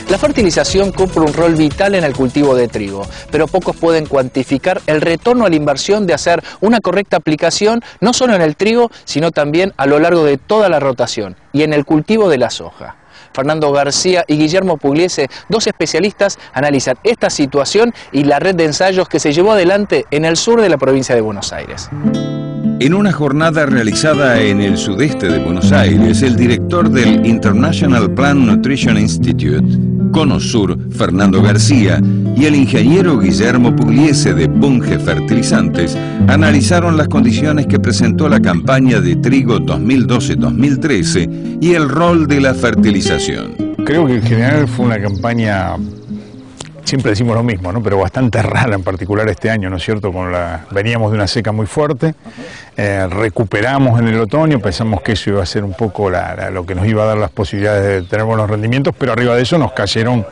La fertilización cumple un rol vital en el cultivo de trigo, pero pocos pueden cuantificar el retorno a la inversión de hacer una correcta aplicación, no solo en el trigo, sino también a lo largo de toda la rotación y en el cultivo de la soja. Fernando García y Guillermo Pugliese, dos especialistas, analizan esta situación y la red de ensayos que se llevó adelante en el sur de la provincia de Buenos Aires. En una jornada realizada en el sudeste de Buenos Aires, el director del International Plant Nutrition Institute, Cono Sur, Fernando García, y el ingeniero Guillermo Pugliese de Bunge Fertilizantes analizaron las condiciones que presentó la campaña de trigo 2012-2013 y el rol de la fertilización. Creo que en general fue una campaña, siempre decimos lo mismo, ¿no? Pero bastante rara, en particular este año, ¿no es cierto? Veníamos de una seca muy fuerte, recuperamos en el otoño, pensamos que eso iba a ser un poco lo que nos iba a dar las posibilidades de tener buenos rendimientos, pero arriba de eso nos cayeron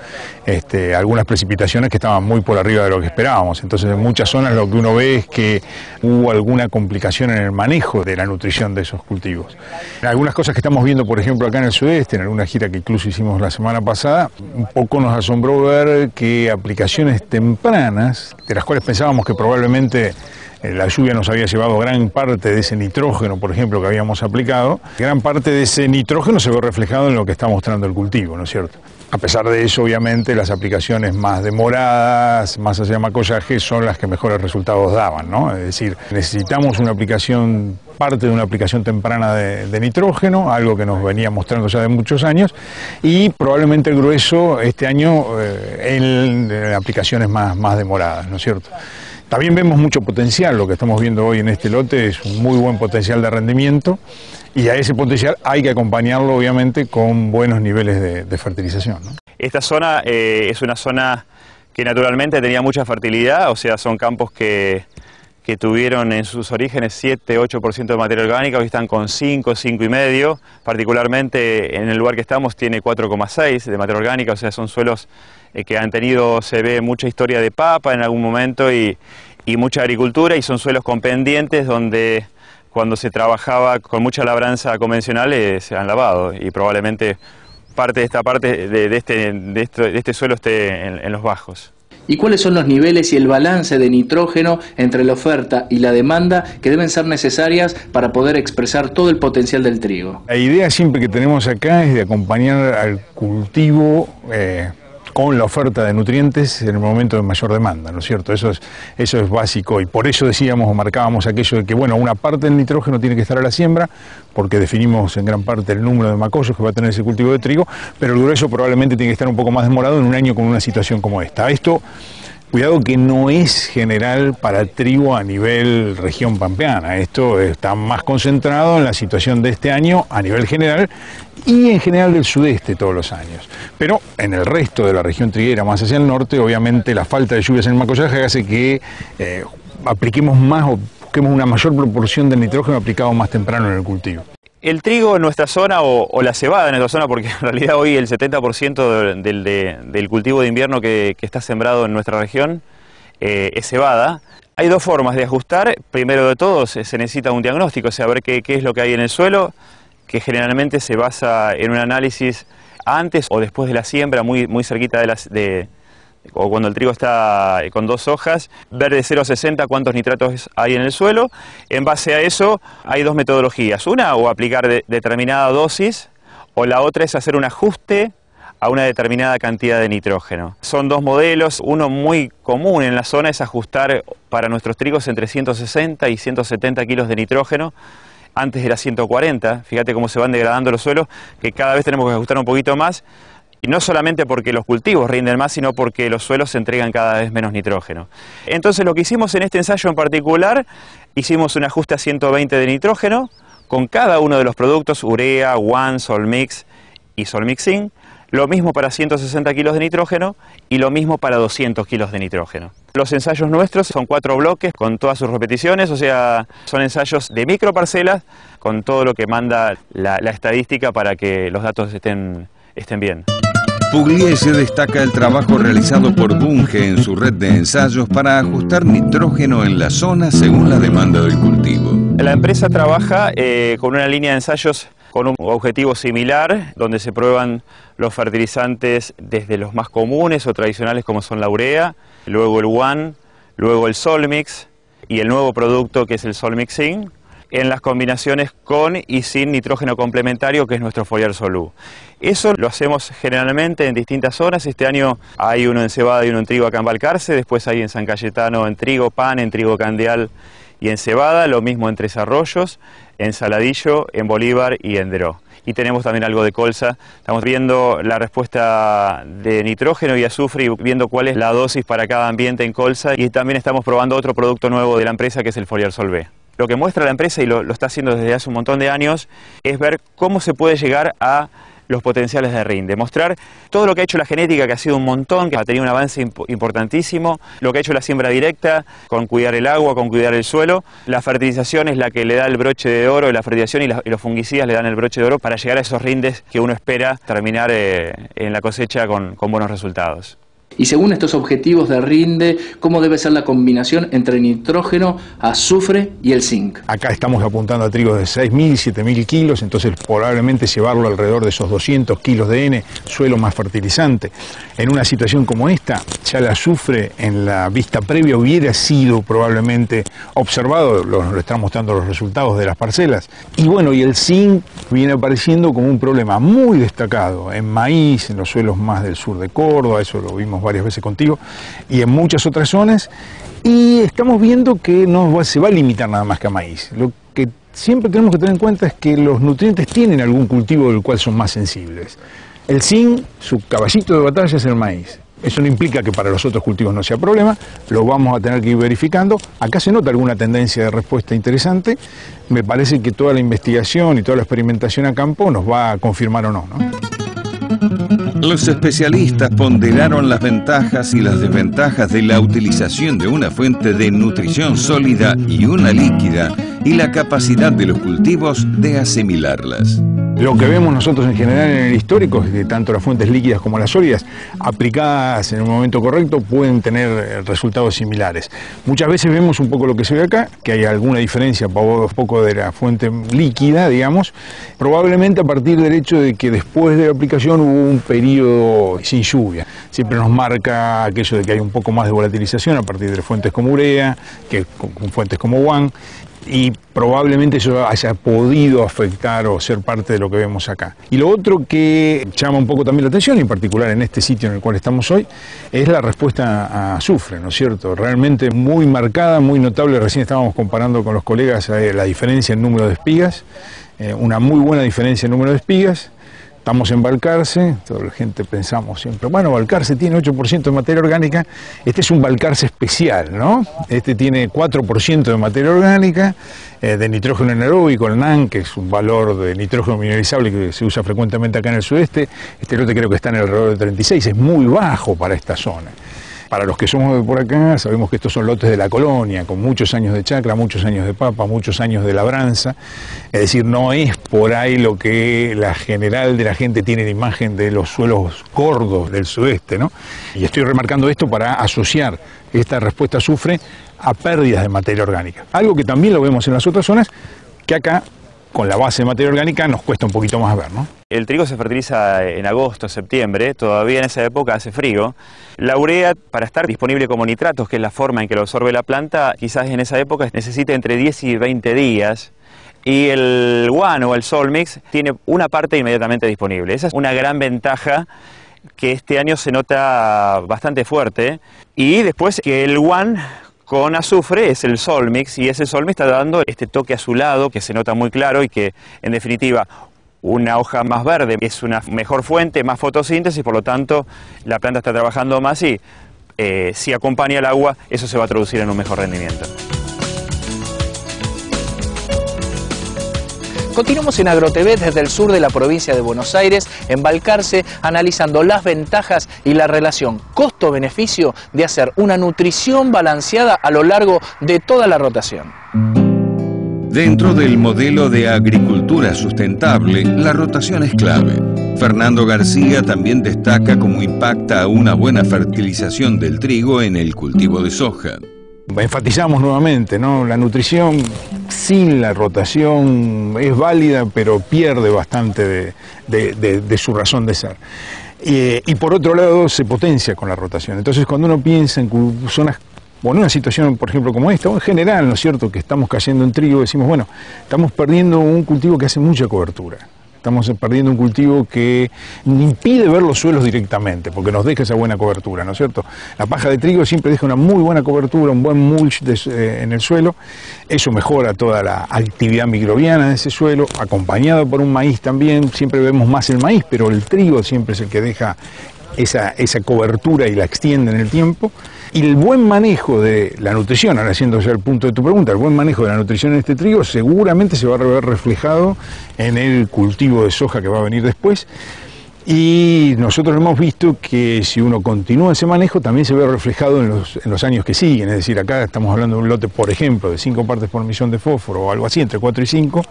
algunas precipitaciones que estaban muy por arriba de lo que esperábamos. Entonces en muchas zonas lo que uno ve es que hubo alguna complicación en el manejo de la nutrición de esos cultivos. Algunas cosas que estamos viendo, por ejemplo, acá en el sudeste, en alguna gira que incluso hicimos la semana pasada, un poco nos asombró ver que aplicaciones tempranas, de las cuales pensábamos que probablemente la lluvia nos había llevado gran parte de ese nitrógeno, por ejemplo, que habíamos aplicado, gran parte de ese nitrógeno se ve reflejado en lo que está mostrando el cultivo, ¿no es cierto? A pesar de eso, obviamente, las aplicaciones más demoradas, más hacia macollaje, son las que mejores resultados daban, ¿no? Es decir, necesitamos una aplicación, parte de una aplicación temprana de nitrógeno, algo que nos venía mostrando ya de muchos años, y probablemente el grueso este año en aplicaciones más demoradas, ¿no es cierto? También vemos mucho potencial, lo que estamos viendo hoy en este lote es un muy buen potencial de rendimiento y a ese potencial hay que acompañarlo obviamente con buenos niveles de fertilización, ¿no? Esta zona es una zona que naturalmente tenía mucha fertilidad, o sea, son campos que tuvieron en sus orígenes 7-8% de materia orgánica, hoy están con 5-5,5%, particularmente en el lugar que estamos tiene 4,6% de materia orgánica, o sea, son suelos que han tenido, se ve mucha historia de papa en algún momento y mucha agricultura, y son suelos con pendientes donde cuando se trabajaba con mucha labranza convencional se han lavado, y probablemente parte de esta parte de este suelo esté en los bajos. ¿Y cuáles son los niveles y el balance de nitrógeno entre la oferta y la demanda que deben ser necesarias para poder expresar todo el potencial del trigo? La idea siempre que tenemos acá es de acompañar al cultivo con la oferta de nutrientes en el momento de mayor demanda, ¿no es cierto? Eso es básico, y por eso decíamos o marcábamos aquello de que, bueno, una parte del nitrógeno tiene que estar a la siembra, porque definimos en gran parte el número de macollos que va a tener ese cultivo de trigo, pero el grueso probablemente tiene que estar un poco más demorado en un año con una situación como esta. Esto, cuidado que no es general para el trigo a nivel región pampeana, esto está más concentrado en la situación de este año a nivel general y en general del sudeste todos los años. Pero en el resto de la región triguera, más hacia el norte, obviamente la falta de lluvias en el macollaje hace que apliquemos más o busquemos una mayor proporción del nitrógeno aplicado más temprano en el cultivo. El trigo en nuestra zona, o la cebada en nuestra zona, porque en realidad hoy el 70% del cultivo de invierno que está sembrado en nuestra región es cebada. Hay dos formas de ajustar. Primero de todo se necesita un diagnóstico, o sea, ver qué es lo que hay en el suelo, que generalmente se basa en un análisis antes o después de la siembra, muy cerquita o cuando el trigo está con 2 hojas, ver de 0 a 60 cuántos nitratos hay en el suelo. En base a eso hay dos metodologías, una o aplicar determinada dosis, o la otra es hacer un ajuste a una determinada cantidad de nitrógeno. Son dos modelos, uno muy común en la zona es ajustar para nuestros trigos entre 160 y 170 kilos de nitrógeno. Antes era 140, fíjate cómo se van degradando los suelos, que cada vez tenemos que ajustar un poquito más, y no solamente porque los cultivos rinden más, sino porque los suelos se entregan cada vez menos nitrógeno. Entonces lo que hicimos en este ensayo en particular, hicimos un ajuste a 120 de nitrógeno, con cada uno de los productos, urea, WAN, Solmix y Solmixin, lo mismo para 160 kilos de nitrógeno y lo mismo para 200 kilos de nitrógeno. Los ensayos nuestros son 4 bloques con todas sus repeticiones, o sea, son ensayos de microparcelas con todo lo que manda la estadística para que los datos estén bien. Pugliese destaca el trabajo realizado por Bunge en su red de ensayos para ajustar nitrógeno en la zona según la demanda del cultivo. La empresa trabaja con una línea de ensayos con un objetivo similar, donde se prueban los fertilizantes desde los más comunes o tradicionales como son la urea, luego el One, luego el Solmix y el nuevo producto que es el Solmix Zinc, en las combinaciones con y sin nitrógeno complementario, que es nuestro Foliar Solú. Eso lo hacemos generalmente en distintas zonas. Este año hay uno en cebada y uno en trigo acá en Balcarce, después hay en San Cayetano en trigo pan, en trigo candeal y en cebada, lo mismo en Tres Arroyos, en Saladillo, en Bolívar y en Deró. Y tenemos también algo de colza. Estamos viendo la respuesta de nitrógeno y azufre y viendo cuál es la dosis para cada ambiente en colza, y también estamos probando otro producto nuevo de la empresa que es el Foliar Sol B. Lo que muestra la empresa, y lo está haciendo desde hace un montón de años, es ver cómo se puede llegar a los potenciales de rinde, mostrar todo lo que ha hecho la genética, que ha sido un montón, que ha tenido un avance importantísimo, lo que ha hecho la siembra directa, con cuidar el agua, con cuidar el suelo. La fertilización es la que le da el broche de oro, la fertilización y los fungicidas le dan el broche de oro para llegar a esos rindes que uno espera terminar en la cosecha con buenos resultados. Y según estos objetivos de rinde, ¿cómo debe ser la combinación entre nitrógeno, azufre y el zinc? Acá estamos apuntando a trigos de 6.000, 7.000 kilos, entonces probablemente llevarlo alrededor de esos 200 kilos de N, suelo más fertilizante. En una situación como esta, ya el azufre en la vista previa hubiera sido probablemente observado, lo están mostrando los resultados de las parcelas. Y bueno, y el zinc viene apareciendo como un problema muy destacado en maíz, en los suelos más del sur de Córdoba, eso lo vimos varias veces contigo, y en muchas otras zonas, y estamos viendo que no se va a limitar nada más que a maíz. Lo que siempre tenemos que tener en cuenta es que los nutrientes tienen algún cultivo del cual son más sensibles. El zinc, su caballito de batalla es el maíz. Eso no implica que para los otros cultivos no sea problema, lo vamos a tener que ir verificando. Acá se nota alguna tendencia de respuesta interesante. Me parece que toda la investigación y toda la experimentación a campo nos va a confirmar o no, ¿no? Los especialistas ponderaron las ventajas y las desventajas de la utilización de una fuente de nutrición sólida y una líquida, y la capacidad de los cultivos de asimilarlas. Lo que vemos nosotros en general en el histórico es que tanto las fuentes líquidas como las sólidas, aplicadas en un momento correcto, pueden tener resultados similares. Muchas veces vemos un poco lo que se ve acá, que hay alguna diferencia un poco de la fuente líquida, digamos, probablemente a partir del hecho de que después de la aplicación hubo un periodo sin lluvia. Siempre nos marca aquello de que hay un poco más de volatilización a partir de fuentes como urea, que con fuentes como One, y probablemente eso haya podido afectar o ser parte de lo que vemos acá. Y lo otro que llama un poco también la atención, en particular en este sitio en el cual estamos hoy, es la respuesta a azufre, ¿no es cierto? Realmente muy marcada, muy notable. Recién estábamos comparando con los colegas la diferencia en número de espigas, una muy buena diferencia en número de espigas. Estamos en Balcarce, toda la gente pensamos siempre, bueno, Balcarce tiene 8% de materia orgánica, este es un Balcarce especial, ¿no? Este tiene 4% de materia orgánica, de nitrógeno anaeróbico, el NAN, que es un valor de nitrógeno mineralizable que se usa frecuentemente acá en el sudeste. Este lote creo que está en alrededor de 36, es muy bajo para esta zona. Para los que somos de por acá, sabemos que estos son lotes de la colonia, con muchos años de chacra, muchos años de papa, muchos años de labranza. Es decir, no es por ahí lo que la general de la gente tiene de imagen de los suelos gordos del sudeste, ¿no? Y estoy remarcando esto para asociar esta respuesta a azufre a pérdidas de materia orgánica. Algo que también lo vemos en las otras zonas, que acá, con la base de materia orgánica, nos cuesta un poquito más ver, ¿no? El trigo se fertiliza en agosto, septiembre, todavía en esa época hace frío. La urea, para estar disponible como nitratos, que es la forma en que lo absorbe la planta, quizás en esa época necesita entre 10 y 20 días. Y el One o el Solmix tiene una parte inmediatamente disponible. Esa es una gran ventaja que este año se nota bastante fuerte. Y después que el One con azufre es el Solmix, y ese Solmix está dando este toque azulado que se nota muy claro y que, en definitiva, una hoja más verde es una mejor fuente, más fotosíntesis, por lo tanto la planta está trabajando más y si acompaña el agua, eso se va a traducir en un mejor rendimiento. Continuamos en AgroTV desde el sur de la provincia de Buenos Aires, en Balcarce, analizando las ventajas y la relación costo-beneficio de hacer una nutrición balanceada a lo largo de toda la rotación. Dentro del modelo de agricultura sustentable, la rotación es clave. Fernando García también destaca cómo impacta una buena fertilización del trigo en el cultivo de soja. Enfatizamos nuevamente, ¿no? La nutrición sin la rotación es válida, pero pierde bastante de su razón de ser. Y por otro lado se potencia con la rotación. Entonces cuando uno piensa en zonas, bueno, una situación por ejemplo como esta, o en general, ¿no es cierto?, que estamos cayendo en trigo, decimos, bueno, estamos perdiendo un cultivo que hace mucha cobertura. Estamos perdiendo un cultivo que impide ver los suelos directamente, porque nos deja esa buena cobertura, ¿no es cierto? La paja de trigo siempre deja una muy buena cobertura, un buen mulch en el suelo. Eso mejora toda la actividad microbiana de ese suelo, acompañado por un maíz también. Siempre vemos más el maíz, pero el trigo siempre es el que deja esa cobertura y la extiende en el tiempo. Y el buen manejo de la nutrición, ahora haciendo ya el punto de tu pregunta, el buen manejo de la nutrición en este trigo seguramente se va a ver reflejado en el cultivo de soja que va a venir después. Y nosotros hemos visto que si uno continúa ese manejo también se ve reflejado en los años que siguen. Es decir, acá estamos hablando de un lote, por ejemplo, de 5 partes por millón de fósforo o algo así, entre 4 y 5.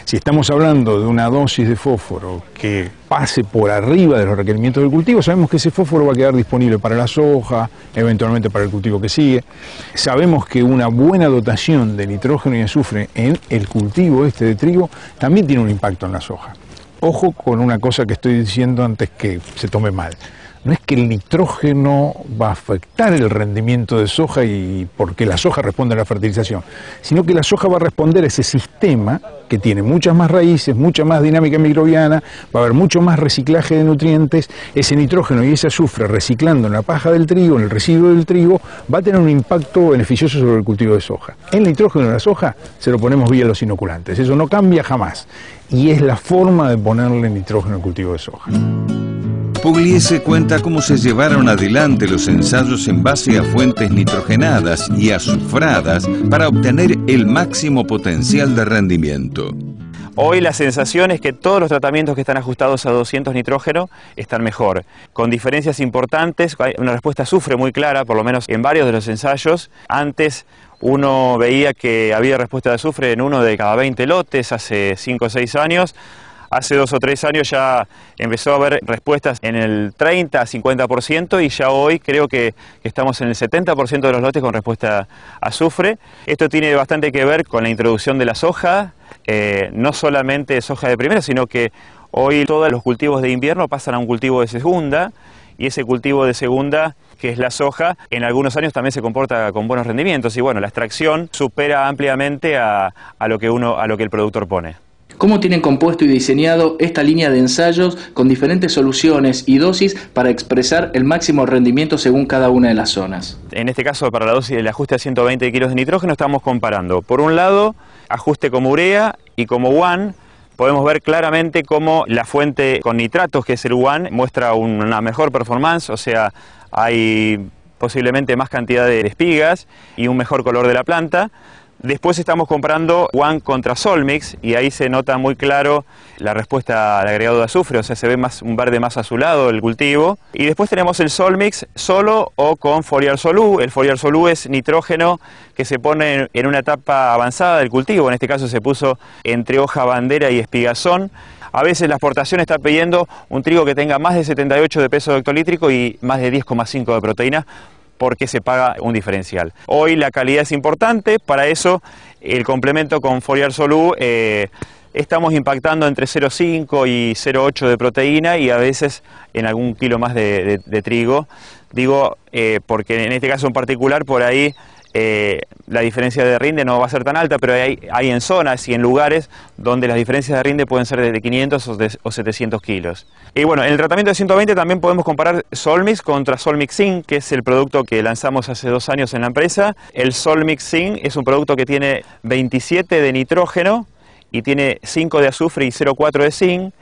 Si estamos hablando de una dosis de fósforo que pase por arriba de los requerimientos del cultivo, sabemos que ese fósforo va a quedar disponible para la soja, eventualmente para el cultivo que sigue. Sabemos que una buena dotación de nitrógeno y azufre en el cultivo de trigo también tiene un impacto en la soja. Ojo con una cosa que estoy diciendo antes que se tome mal. No es que el nitrógeno va a afectar el rendimiento de soja y porque la soja responde a la fertilización, sino que la soja va a responder a ese sistema que tiene muchas más raíces, mucha más dinámica microbiana, va a haber mucho más reciclaje de nutrientes. Ese nitrógeno y ese azufre reciclando en la paja del trigo, en el residuo del trigo, va a tener un impacto beneficioso sobre el cultivo de soja. El nitrógeno de la soja se lo ponemos vía los inoculantes, eso no cambia jamás, y es la forma de ponerle nitrógeno al cultivo de soja. Pugliese cuenta cómo se llevaron adelante los ensayos en base a fuentes nitrogenadas y azufradas para obtener el máximo potencial de rendimiento. Hoy la sensación es que todos los tratamientos que están ajustados a 200 nitrógeno están mejor, con diferencias importantes. Hay una respuesta a azufre muy clara, por lo menos en varios de los ensayos. Antes uno veía que había respuesta de azufre en 1 de cada 20 lotes hace 5 o 6 años. Hace 2 o 3 años ya empezó a haber respuestas en el 30 a 50% y ya hoy creo que estamos en el 70% de los lotes con respuesta a azufre. Esto tiene bastante que ver con la introducción de la soja, no solamente soja de primera, sino que hoy todos los cultivos de invierno pasan a un cultivo de segunda, y ese cultivo de segunda, que es la soja, en algunos años también se comporta con buenos rendimientos y bueno, la extracción supera ampliamente a lo que el productor pone. ¿Cómo tienen compuesto y diseñado esta línea de ensayos con diferentes soluciones y dosis para expresar el máximo rendimiento según cada una de las zonas? En este caso, para la dosis del ajuste a 120 kilos de nitrógeno, estamos comparando, por un lado, ajuste como urea y como UAN. Podemos ver claramente cómo la fuente con nitratos, que es el UAN, muestra una mejor performance, o sea, hay posiblemente más cantidad de espigas y un mejor color de la planta. Después estamos comparando UAN contra Solmix y ahí se nota muy claro la respuesta al agregado de azufre, o sea, se ve un verde más azulado el cultivo. Y después tenemos el Solmix solo o con Foliar Solú. El Foliar Solú es nitrógeno que se pone en una etapa avanzada del cultivo, en este caso se puso entre hoja bandera y espigazón. A veces la exportación está pidiendo un trigo que tenga más de 78 de peso hectolítrico y más de 10,5 de proteína, porque se paga un diferencial. Hoy la calidad es importante, para eso el complemento con Foliar Solú estamos impactando entre 0,5 y 0,8 de proteína y a veces en algún kilo más de trigo. Digo, porque en este caso en particular por ahí la diferencia de rinde no va a ser tan alta, pero hay en zonas y en lugares donde las diferencias de rinde pueden ser de 500 o 700 kilos. Y bueno, en el tratamiento de 120 también podemos comparar Solmix contra Solmix Zinc, que es el producto que lanzamos hace 2 años en la empresa. El Solmix Zinc es un producto que tiene 27 de nitrógeno y tiene 5 de azufre y 0,4 de zinc.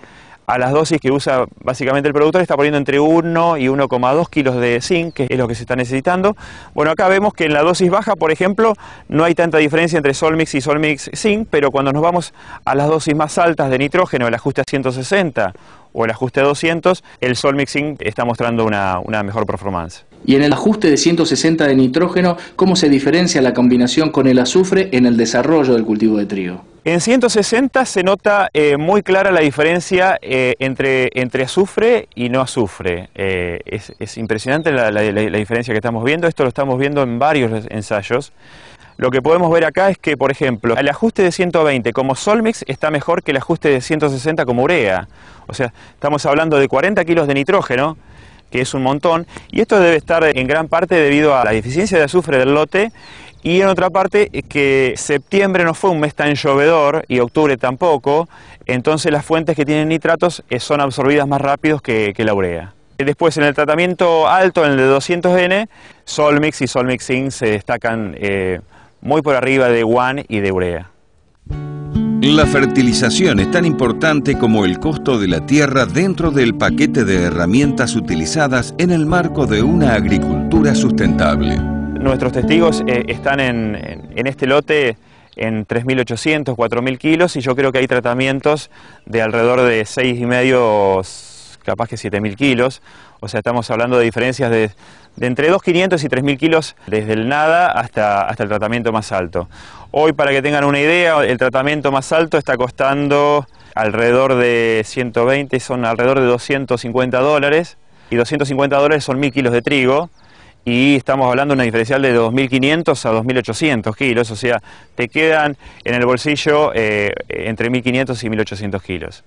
A las dosis que usa básicamente el productor está poniendo entre 1 y 1,2 kilos de zinc, que es lo que se está necesitando. Bueno, acá vemos que en la dosis baja, por ejemplo, no hay tanta diferencia entre Solmix y Solmix Zinc, pero cuando nos vamos a las dosis más altas de nitrógeno, el ajuste a 160 o el ajuste a 200, el Solmix Zinc está mostrando una mejor performance. Y en el ajuste de 160 de nitrógeno, ¿cómo se diferencia la combinación con el azufre en el desarrollo del cultivo de trigo? En 160 se nota muy clara la diferencia entre azufre y no azufre. Es impresionante la diferencia que estamos viendo. Esto lo estamos viendo en varios ensayos. Lo que podemos ver acá es que, por ejemplo, el ajuste de 120 como Solmix está mejor que el ajuste de 160 como urea. O sea, estamos hablando de 40 kilos de nitrógeno, que es un montón, y esto debe estar en gran parte debido a la deficiencia de azufre del lote, y en otra parte que septiembre no fue un mes tan llovedor y octubre tampoco, entonces las fuentes que tienen nitratos son absorbidas más rápido que la urea. Después, en el tratamiento alto, en el de 200N, Solmix y Solmix Zinc se destacan muy por arriba de One y de urea. La fertilización es tan importante como el costo de la tierra dentro del paquete de herramientas utilizadas en el marco de una agricultura sustentable. Nuestros testigos están en este lote en 3.800, 4.000 kilos, y yo creo que hay tratamientos de alrededor de 6,5, capaz que 7.000 kilos. O sea, estamos hablando de diferencias de entre 2.500 y 3.000 kilos desde el nada hasta el tratamiento más alto. Hoy, para que tengan una idea, el tratamiento más alto está costando alrededor de 120, son alrededor de $250, y $250 son 1.000 kilos de trigo, y estamos hablando de una diferencial de 2.500 a 2.800 kilos, o sea, te quedan en el bolsillo entre 1.500 y 1.800 kilos.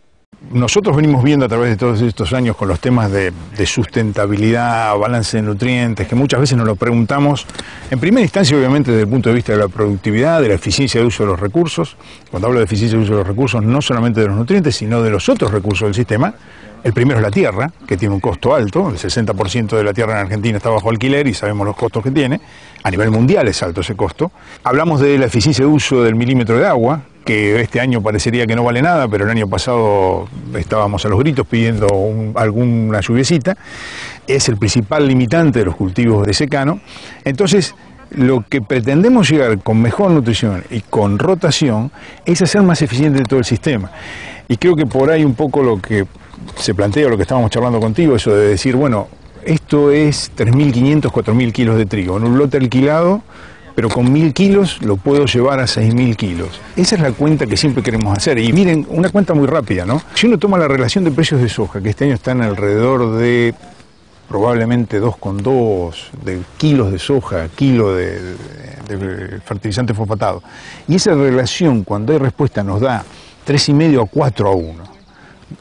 Nosotros venimos viendo a través de todos estos años con los temas de sustentabilidad, balance de nutrientes, que muchas veces nos lo preguntamos, en primera instancia obviamente desde el punto de vista de la productividad, de la eficiencia de uso de los recursos. Cuando hablo de eficiencia de uso de los recursos, no solamente de los nutrientes, sino de los otros recursos del sistema. El primero es la tierra, que tiene un costo alto, el 60% de la tierra en Argentina está bajo alquiler y sabemos los costos que tiene. A nivel mundial es alto ese costo. Hablamos de la eficiencia de uso del milímetro de agua, que este año parecería que no vale nada, pero el año pasado estábamos a los gritos pidiendo alguna lluviecita. Es el principal limitante de los cultivos de secano. Entonces, lo que pretendemos llegar con mejor nutrición y con rotación es hacer más eficiente todo el sistema. Y creo que por ahí un poco lo que se plantea, lo que estábamos charlando contigo, eso de decir, bueno, esto es 3.500, 4.000 kilos de trigo en un lote alquilado, pero con 1.000 kilos lo puedo llevar a 6.000 kilos. Esa es la cuenta que siempre queremos hacer. Y miren, una cuenta muy rápida, ¿no? Si uno toma la relación de precios de soja, que este año están alrededor de probablemente 2,2 de kilos de soja, kilo de fertilizante fosfatado, y esa relación cuando hay respuesta nos da 3,5 a 4 a 1.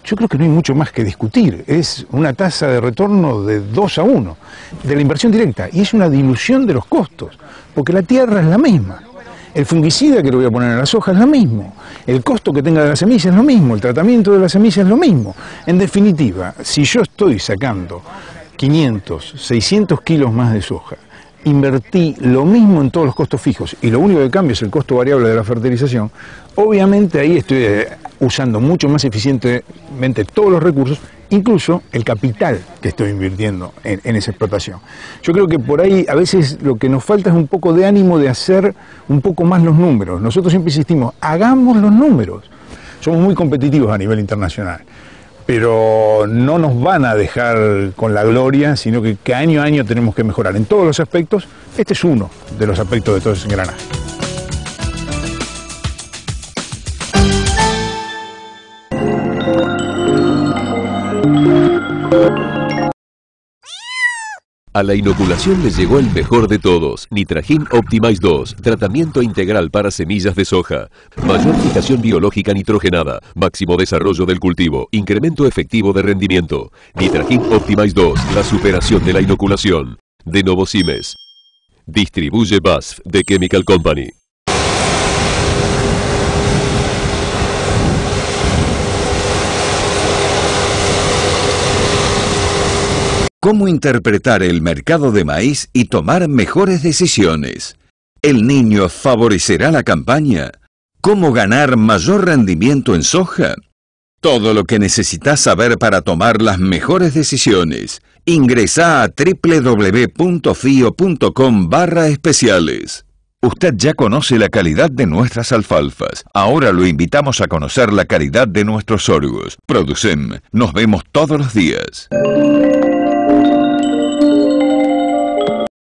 Yo creo que no hay mucho más que discutir. Es una tasa de retorno de 2 a 1 de la inversión directa, y es una dilución de los costos, porque la tierra es la misma. El fungicida que le voy a poner a la soja es lo mismo. El costo que tenga de la semilla es lo mismo. El tratamiento de la semilla es lo mismo. En definitiva, si yo estoy sacando 500, 600 kilos más de soja, invertí lo mismo en todos los costos fijos y lo único que cambia es el costo variable de la fertilización, obviamente ahí estoy usando mucho más eficientemente todos los recursos, incluso el capital que estoy invirtiendo en esa explotación. Yo creo que por ahí a veces lo que nos falta es un poco de ánimo de hacer un poco más los números. Nosotros siempre insistimos, hagamos los números. Somos muy competitivos a nivel internacional, pero no nos van a dejar con la gloria, sino que año a año tenemos que mejorar en todos los aspectos. Este es uno de los aspectos de todo ese engranaje. A la inoculación le llegó el mejor de todos, Nitragin Optimize 2, tratamiento integral para semillas de soja. Mayor fijación biológica nitrogenada, máximo desarrollo del cultivo, incremento efectivo de rendimiento. Nitragin Optimize 2, la superación de la inoculación. De Novosimes. Distribuye BASF de Chemical Company. ¿Cómo interpretar el mercado de maíz y tomar mejores decisiones? ¿El niño favorecerá la campaña? ¿Cómo ganar mayor rendimiento en soja? Todo lo que necesitas saber para tomar las mejores decisiones. Ingresa a www.fio.com/especiales. Usted ya conoce la calidad de nuestras alfalfas. Ahora lo invitamos a conocer la calidad de nuestros sorgos. Producem. Nos vemos todos los días.